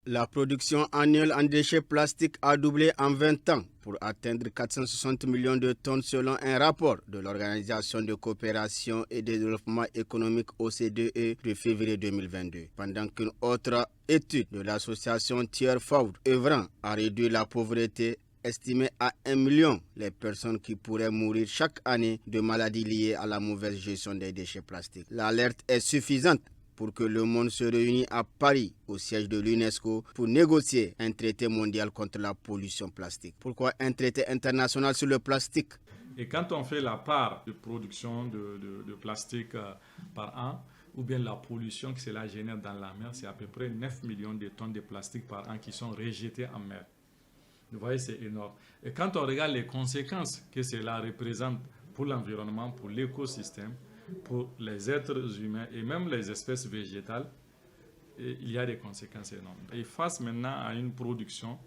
La production annuelle en déchets plastiques a doublé en 20 ans pour atteindre 460 millions de tonnes selon un rapport de l'Organisation de coopération et de développement économique OCDE de février 2022. Pendant qu'une autre étude de l'association Tier Food œuvrant à réduire la pauvreté estimait à 1 million les personnes qui pourraient mourir chaque année de maladies liées à la mauvaise gestion des déchets plastiques. L'alerte est suffisante pour que le monde se réunisse à Paris, au siège de l'UNESCO, pour négocier un traité mondial contre la pollution plastique. Pourquoi un traité international sur le plastique? Et quand on fait la part de production de plastique par an, ou bien la pollution que cela génère dans la mer, c'est à peu près 9 millions de tonnes de plastique par an qui sont rejetées en mer. Vous voyez, c'est énorme. Et quand on regarde les conséquences que cela représente pour l'environnement, pour l'écosystème, pour les êtres humains et même les espèces végétales, il y a des conséquences énormes. Et face maintenant à une production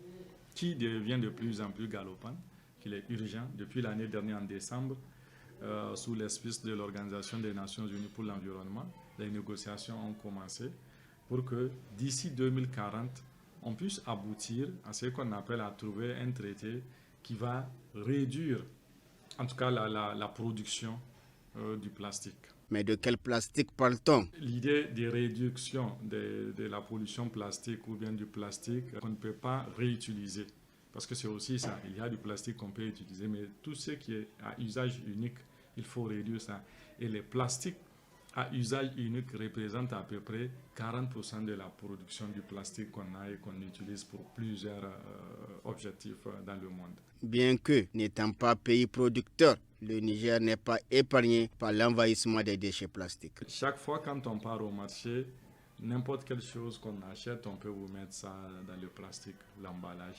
qui devient de plus en plus galopante, qu'il est urgent, depuis l'année dernière en décembre, sous l'espèce de l'Organisation des Nations Unies pour l'environnement, les négociations ont commencé pour que d'ici 2040, on puisse aboutir à ce qu'on appelle à trouver un traité qui va réduire, en tout cas, la production du plastique. Mais de quel plastique parle-t-on? L'idée de réduction de la pollution plastique ou bien du plastique qu'on ne peut pas réutiliser. Parce que c'est aussi ça, il y a du plastique qu'on peut utiliser, mais tout ce qui est à usage unique, il faut réduire ça. Et les plastiques à usage unique représentent à peu près 40% de la production du plastique qu'on a et qu'on utilise pour plusieurs objectifs dans le monde. Bien que n'étant pas pays producteur, le Niger n'est pas épargné par l'envahissement des déchets plastiques. Chaque fois quand on part au marché, n'importe quelle chose qu'on achète, on peut vous mettre ça dans le plastique, l'emballage.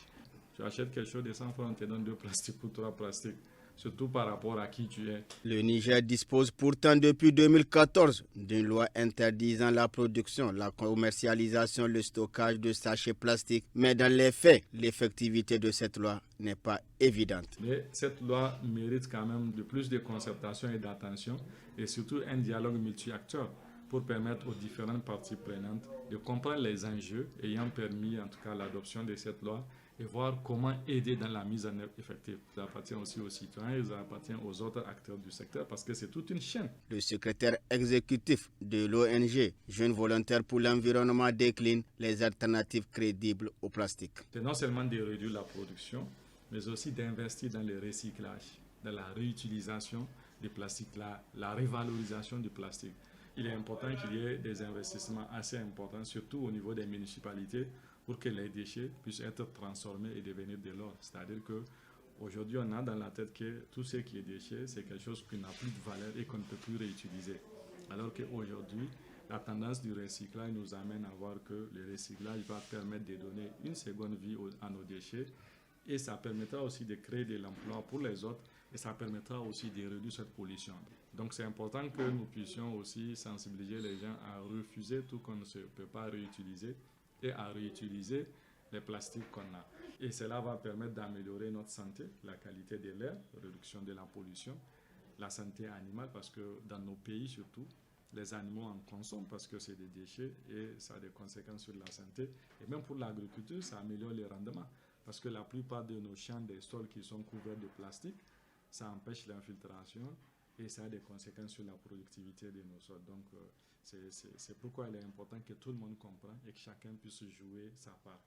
Tu achètes quelque chose de 100 francs, on te donne 2 plastiques ou 3 plastiques, surtout par rapport à qui tu es. Le Niger dispose pourtant depuis 2014 d'une loi interdisant la production, la commercialisation, le stockage de sachets plastiques. Mais dans les faits, l'effectivité de cette loi n'est pas évidente. Mais cette loi mérite quand même de plus de concertation et d'attention et surtout un dialogue multi-acteurs pour permettre aux différentes parties prenantes de comprendre les enjeux ayant permis en tout cas l'adoption de cette loi et voir comment aider dans la mise en œuvre effective. Ça appartient aussi aux citoyens, ça appartient aux autres acteurs du secteur parce que c'est toute une chaîne. Le secrétaire exécutif de l'ONG Jeunes Volontaires pour l'Environnement décline les alternatives crédibles au plastique. C'est non seulement de réduire la production, mais aussi d'investir dans le recyclage, dans la réutilisation du plastique, la revalorisation du plastique. Il est important qu'il y ait des investissements assez importants, surtout au niveau des municipalités, pour que les déchets puissent être transformés et devenir de l'or. C'est-à-dire qu'aujourd'hui, on a dans la tête que tout ce qui est déchet, c'est quelque chose qui n'a plus de valeur et qu'on ne peut plus réutiliser. Alors qu'aujourd'hui, la tendance du recyclage nous amène à voir que le recyclage va permettre de donner une seconde vie à nos déchets et ça permettra aussi de créer de l'emploi pour les autres et ça permettra aussi de réduire cette pollution. Donc c'est important que nous puissions aussi sensibiliser les gens à refuser tout qu'on ne peut pas réutiliser et à réutiliser les plastiques qu'on a. Et cela va permettre d'améliorer notre santé, la qualité de l'air, réduction de la pollution, la santé animale parce que dans nos pays surtout, les animaux en consomment parce que c'est des déchets et ça a des conséquences sur la santé. Et même pour l'agriculture, ça améliore les rendements parce que la plupart de nos champs, des sols qui sont couverts de plastique, ça empêche l'infiltration et ça a des conséquences sur la productivité de nos sols. Donc c'est pourquoi il est important que tout le monde comprenne et que chacun puisse jouer sa part.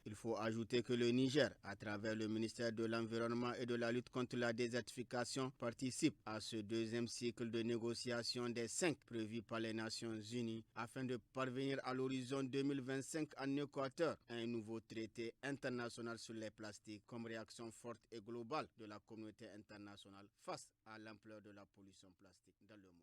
Il faut ajouter que le Niger, à travers le ministère de l'Environnement et de la lutte contre la désertification, participe à ce deuxième cycle de négociation des 5 prévus par les Nations Unies afin de parvenir à l'horizon 2025 en Équateur à un nouveau traité international sur les plastiques comme réaction forte et globale de la communauté internationale face à l'ampleur de la pollution plastique dans le monde.